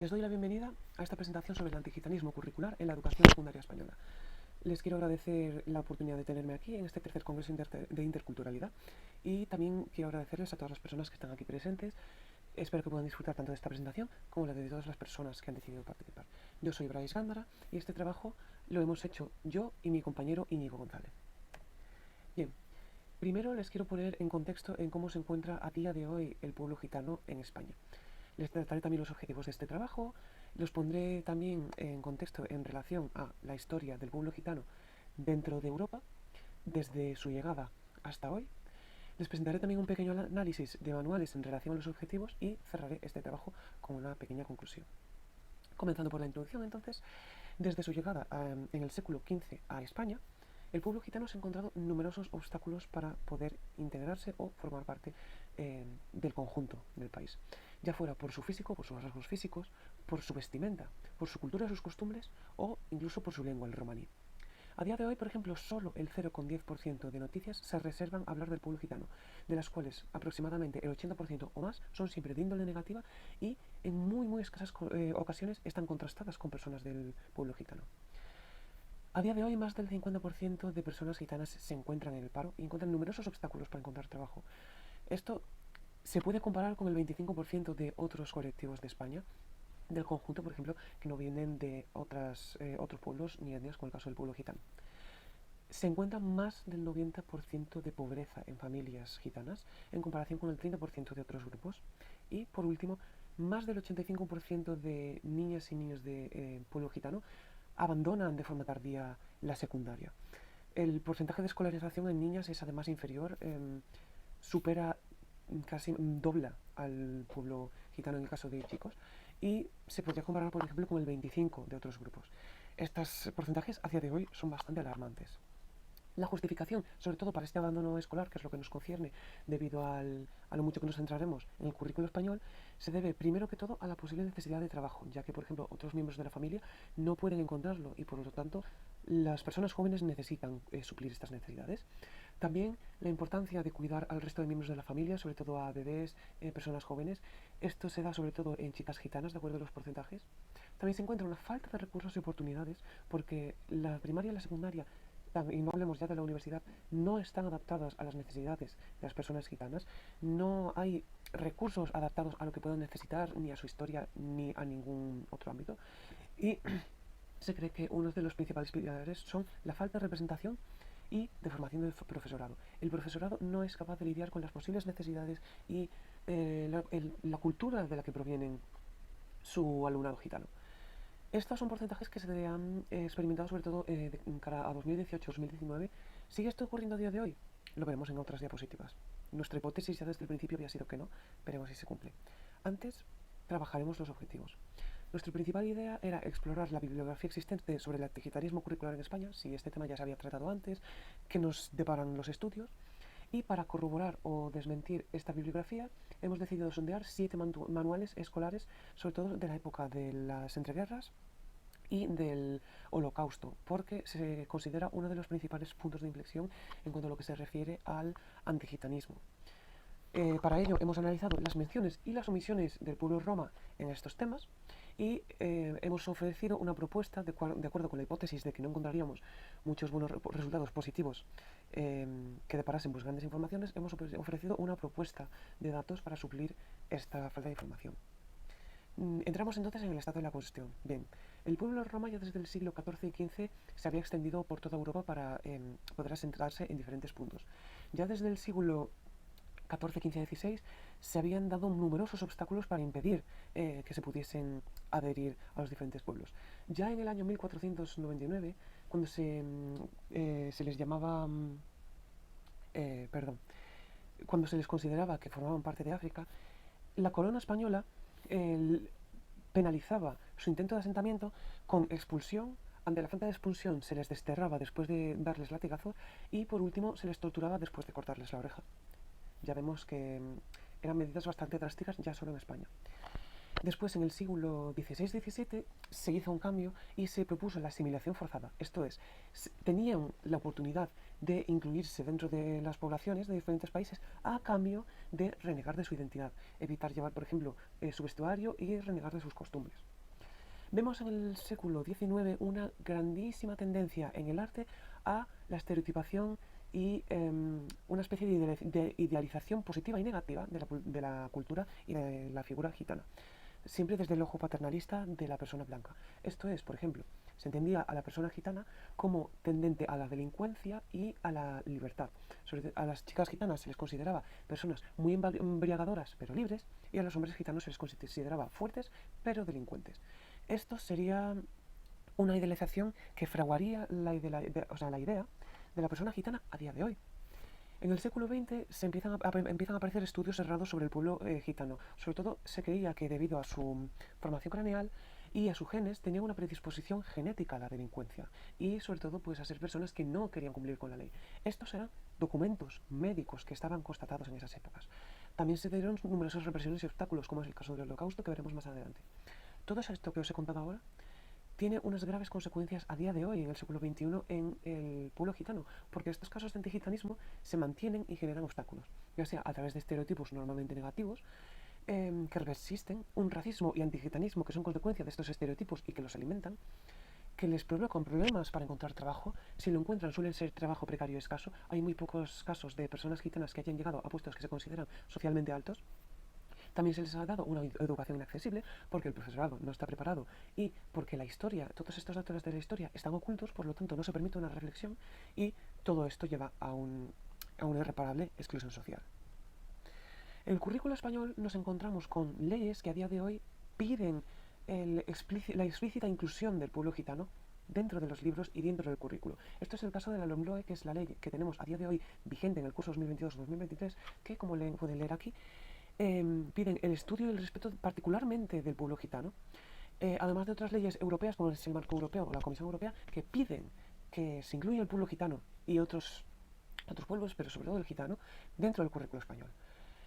Les doy la bienvenida a esta presentación sobre el antigitanismo curricular en la educación secundaria española. Les quiero agradecer la oportunidad de tenerme aquí en este tercer Congreso de Interculturalidad y también quiero agradecerles a todas las personas que están aquí presentes. Espero que puedan disfrutar tanto de esta presentación como la de todas las personas que han decidido participar. Yo soy Brais Gándara y este trabajo lo hemos hecho yo y mi compañero Íñigo González. Bien, primero les quiero poner en contexto en cómo se encuentra a día de hoy el pueblo gitano en España. Les trataré también los objetivos de este trabajo, los pondré también en contexto en relación a la historia del pueblo gitano dentro de Europa, desde su llegada hasta hoy. Les presentaré también un pequeño análisis de manuales en relación a los objetivos y cerraré este trabajo con una pequeña conclusión. Comenzando por la introducción, entonces, desde su llegada en el século XV a España, el pueblo gitano se ha encontrado numerosos obstáculos para poder integrarse o formar parte del conjunto del país, ya fuera por su físico, por sus rasgos físicos, por su vestimenta, por su cultura y sus costumbres o incluso por su lengua, el romaní. A día de hoy, por ejemplo, solo el 0,10% de noticias se reservan a hablar del pueblo gitano, de las cuales aproximadamente el 80% o más son siempre de índole negativa y en muy escasas ocasiones están contrastadas con personas del pueblo gitano. A día de hoy, más del 50% de personas gitanas se encuentran en el paro y encuentran numerosos obstáculos para encontrar trabajo. Esto se puede comparar con el 25% de otros colectivos de España, del conjunto, por ejemplo, que no vienen de otros pueblos ni etnias, como el caso del pueblo gitano. Se encuentra más del 90% de pobreza en familias gitanas en comparación con el 30% de otros grupos. Y, por último, más del 85% de niñas y niños del pueblo gitano abandonan de forma tardía la secundaria. El porcentaje de escolarización en niñas es además inferior, supera casi dobla al pueblo gitano en el caso de chicos y se podría comparar, por ejemplo, con el 25% de otros grupos. Estos porcentajes a día de hoy son bastante alarmantes. La justificación, sobre todo para este abandono escolar, que es lo que nos concierne debido a lo mucho que nos centraremos en el currículo español, se debe primero que todo a la posible necesidad de trabajo, ya que, por ejemplo, otros miembros de la familia no pueden encontrarlo y, por lo tanto, las personas jóvenes necesitan suplir estas necesidades. También la importancia de cuidar al resto de miembros de la familia, sobre todo a bebés, personas jóvenes. Esto se da sobre todo en chicas gitanas, de acuerdo a los porcentajes. También se encuentra una falta de recursos y oportunidades porque la primaria y la secundaria, y no hablemos ya de la universidad, no están adaptadas a las necesidades de las personas gitanas. No hay recursos adaptados a lo que puedan necesitar, ni a su historia, ni a ningún otro ámbito. Y se cree que uno de los principales pilares son la falta de representación y de formación del profesorado. El profesorado no es capaz de lidiar con las posibles necesidades y la cultura de la que provienen su alumnado gitano. Estos son porcentajes que se han experimentado sobre todo en cara a 2018-2019. ¿Sigue esto ocurriendo a día de hoy? Lo veremos en otras diapositivas. Nuestra hipótesis ya desde el principio había sido que no, veremos si se cumple. Antes, trabajaremos los objetivos. Nuestra principal idea era explorar la bibliografía existente sobre el antigitanismo curricular en España, si este tema ya se había tratado antes, qué nos deparan los estudios, y para corroborar o desmentir esta bibliografía hemos decidido sondear 7 manuales escolares, sobre todo de la época de las entreguerras y del Holocausto, porque se considera uno de los principales puntos de inflexión en cuanto a lo que se refiere al antigitanismo. Para ello hemos analizado las menciones y las omisiones del pueblo roma en estos temas y hemos ofrecido una propuesta de acuerdo con la hipótesis de que no encontraríamos muchos buenos resultados positivos que deparasen pues, grandes informaciones. Hemos ofrecido una propuesta de datos para suplir esta falta de información. Entramos entonces en el estado de la cuestión. Bien, el pueblo de Roma ya desde el siglo XIV y XV se había extendido por toda Europa para poder asentarse en diferentes puntos. Ya desde el siglo XIV, XV, XVI se habían dado numerosos obstáculos para impedir que se pudiesen adherir a los diferentes pueblos. Ya en el año 1499, cuando se les llamaba, cuando se les consideraba que formaban parte de África, la corona española penalizaba su intento de asentamiento con expulsión. Ante la falta de expulsión se les desterraba después de darles latigazos y por último se les torturaba después de cortarles la oreja. Ya vemos que eran medidas bastante drásticas ya solo en España. Después, en el siglo XVI-XVII, se hizo un cambio y se propuso la asimilación forzada. Esto es, tenían la oportunidad de incluirse dentro de las poblaciones de diferentes países a cambio de renegar de su identidad, evitar llevar, por ejemplo, su vestuario y renegar de sus costumbres. Vemos en el siglo XIX una grandísima tendencia en el arte a la estereotipación y una especie de idealización positiva y negativa de la cultura y de la figura gitana, siempre desde el ojo paternalista de la persona blanca. Esto es, por ejemplo, se entendía a la persona gitana como tendente a la delincuencia y a la libertad. A las chicas gitanas se les consideraba personas muy embriagadoras pero libres, y a los hombres gitanos se les consideraba fuertes pero delincuentes. Esto sería una idealización que fraguaría la idea de la persona gitana a día de hoy. En el siglo XX empiezan a aparecer estudios errados sobre el pueblo gitano. Sobre todo se creía que debido a su formación craneal y a sus genes tenían una predisposición genética a la delincuencia y sobre todo pues a ser personas que no querían cumplir con la ley. Estos eran documentos médicos que estaban constatados en esas épocas. También se dieron numerosas represiones y obstáculos, como es el caso del Holocausto, que veremos más adelante. Todo esto que os he contado ahora tiene unas graves consecuencias a día de hoy, en el siglo XXI, en el pueblo gitano, porque estos casos de antigitanismo se mantienen y generan obstáculos, ya sea a través de estereotipos normalmente negativos, que resisten, un racismo y antigitanismo que son consecuencia de estos estereotipos y que los alimentan, que les provocan problemas para encontrar trabajo. Si lo encuentran, suelen ser trabajo precario y escaso. Hay muy pocos casos de personas gitanas que hayan llegado a puestos que se consideran socialmente altos. También se les ha dado una educación inaccesible porque el profesorado no está preparado y porque la historia, todos estos datos de la historia están ocultos, por lo tanto no se permite una reflexión, y todo esto lleva a una irreparable exclusión social. En el currículo español nos encontramos con leyes que a día de hoy piden la explícita inclusión del pueblo gitano dentro de los libros y dentro del currículo. Esto es el caso de la LOMLOE, que es la ley que tenemos a día de hoy vigente en el curso 2022-2023, que, como pueden leer aquí, piden el estudio y el respeto particularmente del pueblo gitano, además de otras leyes europeas como es el Marco Europeo o la Comisión Europea, que piden que se incluya el pueblo gitano y otros pueblos, pero sobre todo el gitano, dentro del currículo español.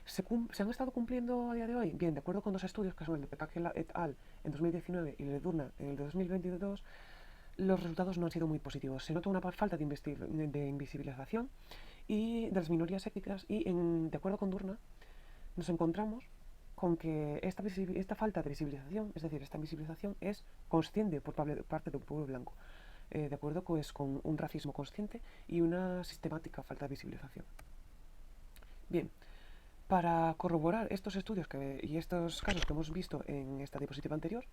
¿Se han estado cumpliendo a día de hoy? Bien, de acuerdo con dos estudios, que son el de Pekak et al. En 2019 y el de Durna en el de 2022, los resultados no han sido muy positivos. Se nota una falta de invisibilización y de las minorías étnicas, y de acuerdo con Durna, nos encontramos con que esta falta de visibilización, es decir, esta invisibilización es consciente por parte del pueblo blanco, de acuerdo pues, con un racismo consciente y una sistemática falta de visibilización. Bien, para corroborar estos estudios y estos casos que hemos visto en esta diapositiva anterior,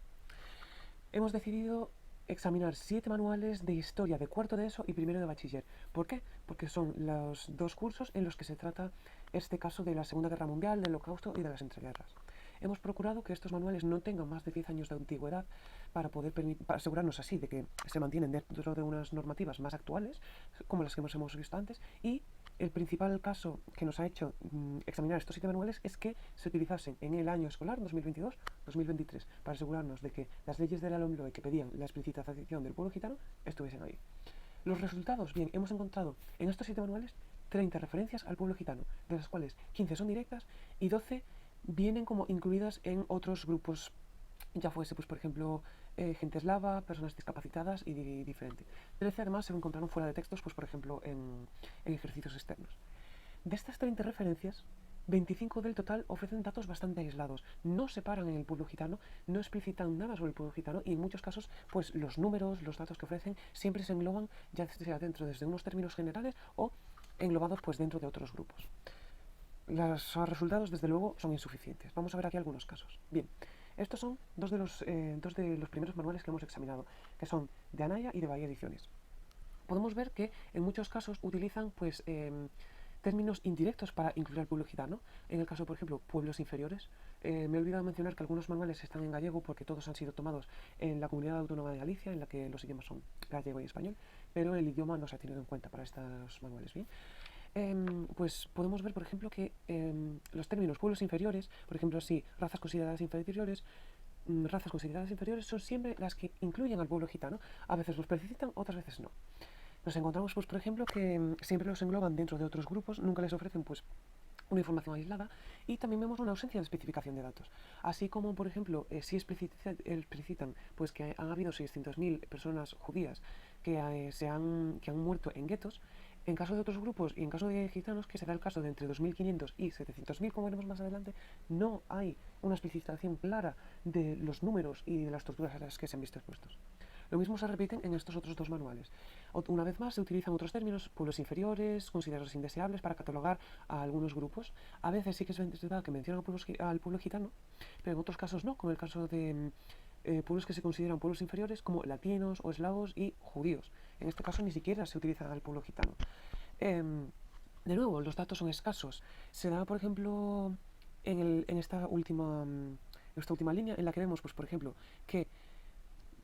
hemos decidido examinar 7 manuales de historia de cuarto de ESO y primero de bachiller. ¿Por qué? Porque son los dos cursos en los que se trata este caso de la Segunda Guerra Mundial, del Holocausto y de las entreguerras. Hemos procurado que estos manuales no tengan más de 10 años de antigüedad para asegurarnos así de que se mantienen dentro de unas normativas más actuales, como las que hemos visto antes, y el principal caso que nos ha hecho examinar estos 7 manuales es que se utilizasen en el año escolar 2022-2023 para asegurarnos de que las leyes de la LOMLOE que pedían la explicitación del pueblo gitano estuviesen ahí. Los resultados, bien, hemos encontrado en estos 7 manuales 30 referencias al pueblo gitano, de las cuales 15 son directas y 12 vienen como incluidas en otros grupos, ya fuese, pues por ejemplo, gente eslava, personas discapacitadas y diferente. 13 además se encontraron fuera de textos, pues por ejemplo, en ejercicios externos. De estas 30 referencias, 25 del total ofrecen datos bastante aislados, no separan en el pueblo gitano, no explicitan nada sobre el pueblo gitano, y en muchos casos pues los números, los datos que ofrecen siempre se engloban ya sea dentro desde unos términos generales o englobados pues dentro de otros grupos. Los resultados desde luego son insuficientes. Vamos a ver aquí algunos casos. Bien, estos son dos de los primeros manuales que hemos examinado, que son de Anaya y de Bahía Ediciones. Podemos ver que en muchos casos utilizan pues términos indirectos para incluir al pueblo gitano. En el caso, por ejemplo, pueblos inferiores. Me he olvidado mencionar que algunos manuales están en gallego porque todos han sido tomados en la Comunidad Autónoma de Galicia, en la que los idiomas son gallego y español, pero el idioma no se ha tenido en cuenta para estos manuales. Bien, pues podemos ver, por ejemplo, que los términos pueblos inferiores, por ejemplo, si razas consideradas inferiores, son siempre las que incluyen al pueblo gitano. A veces los precisan, otras veces no. Nos encontramos, pues, por ejemplo, que siempre los engloban dentro de otros grupos, nunca les ofrecen, pues, una información aislada, y también vemos una ausencia de especificación de datos. Así como, por ejemplo, si explicitan pues, que han habido 600.000 personas judías que han muerto en guetos, En caso de otros grupos y en caso de gitanos, que será el caso de entre 2.500 y 700.000, como veremos más adelante, no hay una explicitación clara de los números y de las torturas a las que se han visto expuestos. Lo mismo se repite en estos otros dos manuales. Una vez más se utilizan otros términos, pueblos inferiores, considerados indeseables, para catalogar a algunos grupos. A veces sí que es verdad que mencionan al pueblo gitano, pero en otros casos no, como el caso de pueblos que se consideran pueblos inferiores como latinos o eslavos y judíos. En este caso ni siquiera se utiliza al pueblo gitano. De nuevo, los datos son escasos. Se da, por ejemplo, en esta última línea en la que vemos, pues, por ejemplo, que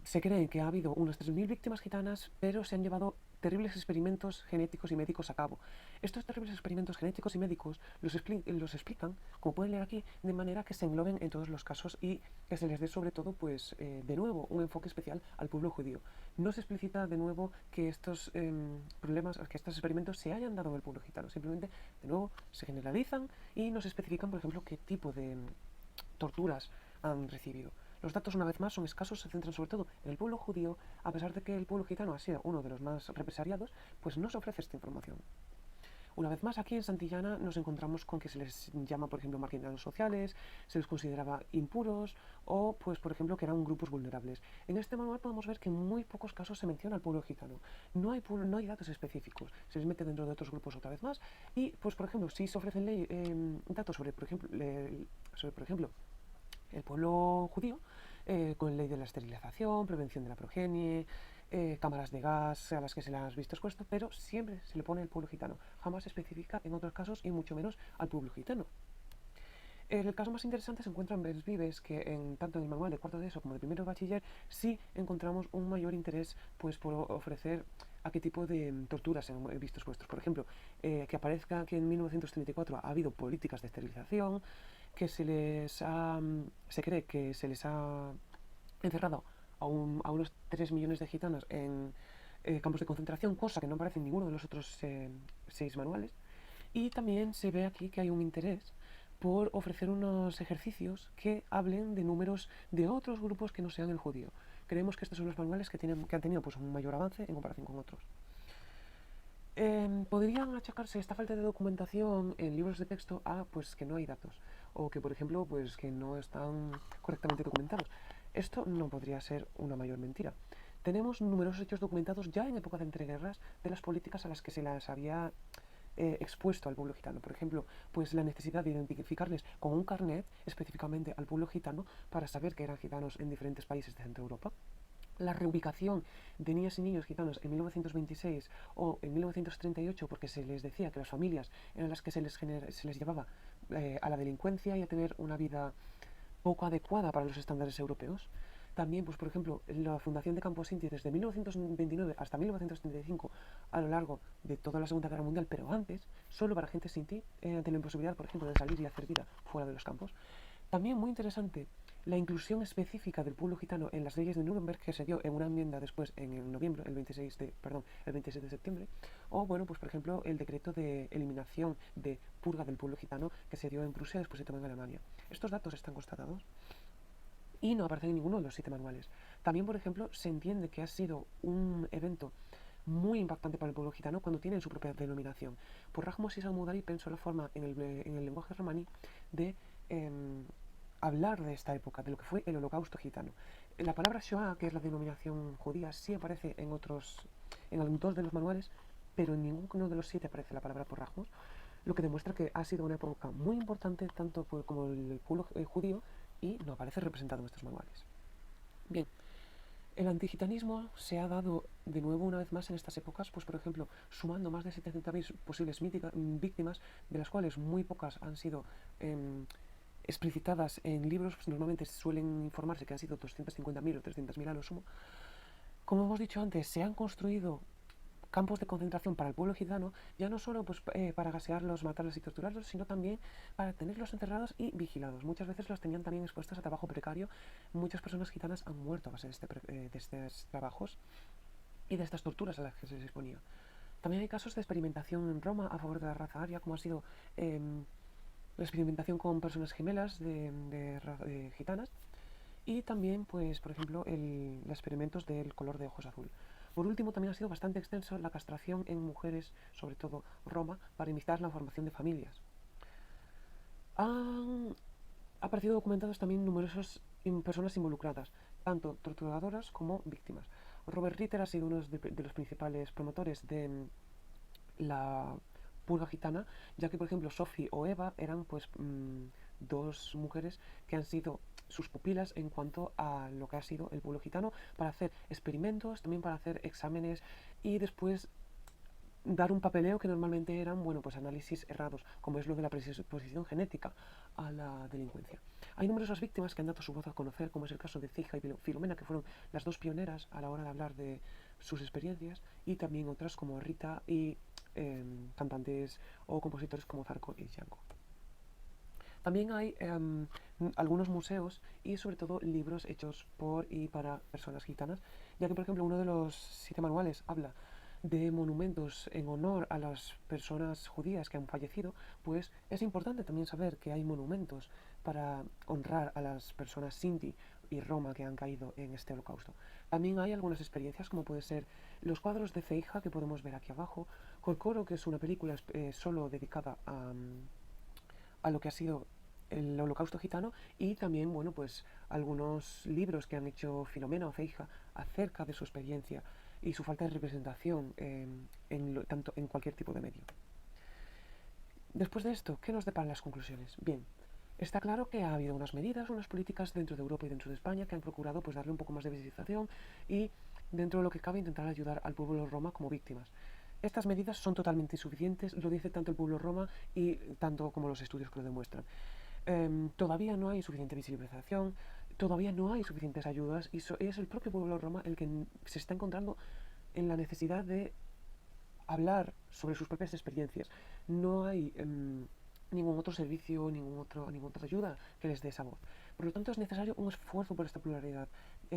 se cree que ha habido unas 3.000 víctimas gitanas, pero se han llevado terribles experimentos genéticos y médicos a cabo. Estos terribles experimentos genéticos y médicos los explican, como pueden leer aquí, de manera que se engloben en todos los casos y que se les dé sobre todo, pues, de nuevo, un enfoque especial al pueblo judío. No se explicita de nuevo que estos problemas, que estos experimentos se hayan dado en el pueblo gitano. Simplemente, de nuevo, se generalizan y nos especifican, por ejemplo, qué tipo de torturas han recibido. Los datos, una vez más, son escasos, se centran sobre todo en el pueblo judío. A pesar de que el pueblo gitano ha sido uno de los más represaliados, pues no se ofrece esta información. Una vez más, aquí en Santillana nos encontramos con que se les llama, por ejemplo, marginados sociales, se les consideraba impuros o, pues, por ejemplo, que eran grupos vulnerables. En este manual podemos ver que en muy pocos casos se menciona al pueblo gitano. No hay datos específicos. Se les mete dentro de otros grupos otra vez más y, pues, por ejemplo, sí se ofrecen datos sobre, por ejemplo, el pueblo judío, con ley de la esterilización, prevención de la progenie, cámaras de gas a las que se las ha visto expuesto, pero siempre se le pone el pueblo gitano. Jamás se especifica en otros casos y mucho menos al pueblo gitano. El caso más interesante se encuentra en Vives, que tanto en el manual de cuarto de ESO como de primero de bachiller sí encontramos un mayor interés, pues, por ofrecer a qué tipo de torturas han visto expuestos. Por ejemplo, que aparezca que en 1934 ha habido políticas de esterilización, que se cree que se les ha encerrado a unos 3 millones de gitanos en campos de concentración, cosa que no aparece en ninguno de los otros 6 manuales. Y también se ve aquí que hay un interés por ofrecer unos ejercicios que hablen de números de otros grupos que no sean el judío. Creemos que estos son los manuales que han tenido, pues, un mayor avance en comparación con otros. Podrían achacarse esta falta de documentación en libros de texto a, pues, que no hay datos, o que, por ejemplo, pues, que no están correctamente documentados. Esto no podría ser una mayor mentira. Tenemos numerosos hechos documentados ya en época de entreguerras de las políticas a las que se las había expuesto al pueblo gitano. Por ejemplo, pues la necesidad de identificarles con un carnet específicamente al pueblo gitano para saber que eran gitanos en diferentes países de Centro Europa. La reubicación de niñas y niños gitanos en 1926 o en 1938, porque se les decía que las familias eran las que se les llevaba a la delincuencia y a tener una vida poco adecuada para los estándares europeos. También, pues, por ejemplo, la fundación de Campos Sinti desde 1929 hasta 1935, a lo largo de toda la Segunda Guerra Mundial, pero antes, solo para gente Sinti, ante la imposibilidad, por ejemplo, de salir y hacer vida fuera de los campos. También muy interesante la inclusión específica del pueblo gitano en las leyes de Nuremberg, que se dio en una enmienda después en noviembre, el 26 de septiembre, o, bueno, pues, por ejemplo, el decreto de eliminación de purga del pueblo gitano que se dio en Prusia, después se tomó en Alemania. Estos datos están constatados y no aparecen en ninguno de los 7 manuales. También, por ejemplo, se entiende que ha sido un evento muy impactante para el pueblo gitano cuando tienen su propia denominación. Por Rajmos y Salmudari pensó la forma en el lenguaje romaní de hablar de esta época, de lo que fue el holocausto gitano. La palabra Shoah, que es la denominación judía, sí aparece en dos de los manuales, pero en ninguno de los 7 aparece la palabra por Rajmos, lo que demuestra que ha sido una época muy importante tanto como el pueblo judío y no aparece representado en estos manuales. Bien, el antigitanismo se ha dado de nuevo una vez más en estas épocas, pues, por ejemplo, sumando más de 70.000 posibles víctimas, de las cuales muy pocas han sido explicitadas en libros. Pues normalmente suelen informarse que han sido 250.000 o 300.000 a lo sumo. Como hemos dicho antes, se han construido campos de concentración para el pueblo gitano, ya no solo, pues, para gasearlos, matarlos y torturarlos, sino también para tenerlos encerrados y vigilados. Muchas veces los tenían también expuestos a trabajo precario. Muchas personas gitanas han muerto a base de estos trabajos y de estas torturas a las que se les exponía. También hay casos de experimentación en Roma a favor de la raza aria, como ha sido la experimentación con personas gemelas de gitanas, y también, pues, por ejemplo, los experimentos del color de ojos azul. Por último, también ha sido bastante extenso la castración en mujeres, sobre todo roma, para imitar la formación de familias. Han aparecido documentados también numerosas personas involucradas, tanto torturadoras como víctimas. Robert Ritter ha sido uno de los principales promotores de la purga gitana, ya que por ejemplo Sophie o Eva eran pues dos mujeres que han sido sus pupilas en cuanto a lo que ha sido el pueblo gitano, para hacer experimentos, también para hacer exámenes y después dar un papeleo que normalmente eran, bueno, pues análisis errados, como es lo de la predisposición genética a la delincuencia. Hay numerosas víctimas que han dado su voz a conocer, como es el caso de Ceija y Filomena, que fueron las dos pioneras a la hora de hablar de sus experiencias, y también otras como Rita y cantantes o compositores como Zarco y Django. También hay algunos museos y sobre todo libros hechos por y para personas gitanas, ya que por ejemplo uno de los 7 manuales habla de monumentos en honor a las personas judías que han fallecido. Pues es importante también saber que hay monumentos para honrar a las personas sinti y roma que han caído en este holocausto. También hay algunas experiencias como puede ser los cuadros de Ceija que podemos ver aquí abajo, Corcoro, que es una película solo dedicada a lo que ha sido el holocausto gitano, y también, bueno, pues algunos libros que han hecho Filomena o Ceija acerca de su experiencia y su falta de representación tanto en cualquier tipo de medio. Después de esto, ¿qué nos deparan las conclusiones? Bien, está claro que ha habido unas medidas, unas políticas dentro de Europa y dentro de España que han procurado pues darle un poco más de visibilización y, dentro de lo que cabe, intentar ayudar al pueblo roma como víctimas. Estas medidas son totalmente insuficientes, lo dice tanto el pueblo roma y tanto como los estudios que lo demuestran. Todavía no hay suficiente visibilización, todavía no hay suficientes ayudas, y es el propio pueblo roma el que se está encontrando en la necesidad de hablar sobre sus propias experiencias. No hay ningún otro servicio, ninguna otra ayuda que les dé esa voz. Por lo tanto, es necesario un esfuerzo por esta pluralidad,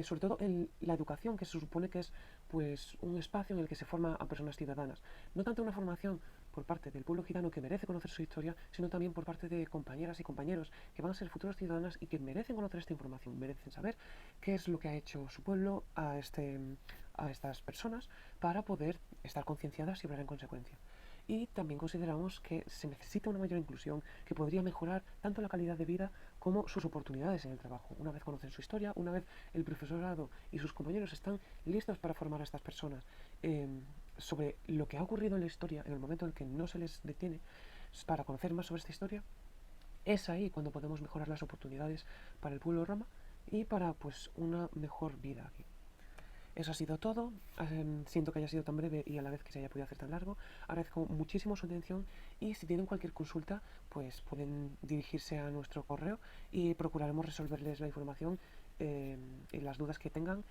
sobre todo en la educación, que se supone que es pues un espacio en el que se forma a personas ciudadanas. No tanto una formación por parte del pueblo gitano, que merece conocer su historia, sino también por parte de compañeras y compañeros que van a ser futuros ciudadanas y que merecen conocer esta información, merecen saber qué es lo que ha hecho su pueblo a estas personas, para poder estar concienciadas y obrar en consecuencia. Y también consideramos que se necesita una mayor inclusión que podría mejorar tanto la calidad de vida como sus oportunidades en el trabajo. Una vez conocen su historia, una vez el profesorado y sus compañeros están listos para formar a estas personas sobre lo que ha ocurrido en la historia, en el momento en el que no se les detiene para conocer más sobre esta historia, es ahí cuando podemos mejorar las oportunidades para el pueblo roma y para pues una mejor vida aquí. Eso ha sido todo. Siento que haya sido tan breve y a la vez que se haya podido hacer tan largo. Agradezco muchísimo su atención, y si tienen cualquier consulta, pues pueden dirigirse a nuestro correo y procuraremos resolverles la información y las dudas que tengan,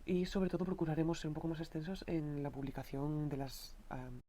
y sobre todo procuraremos ser un poco más extensos en la publicación de las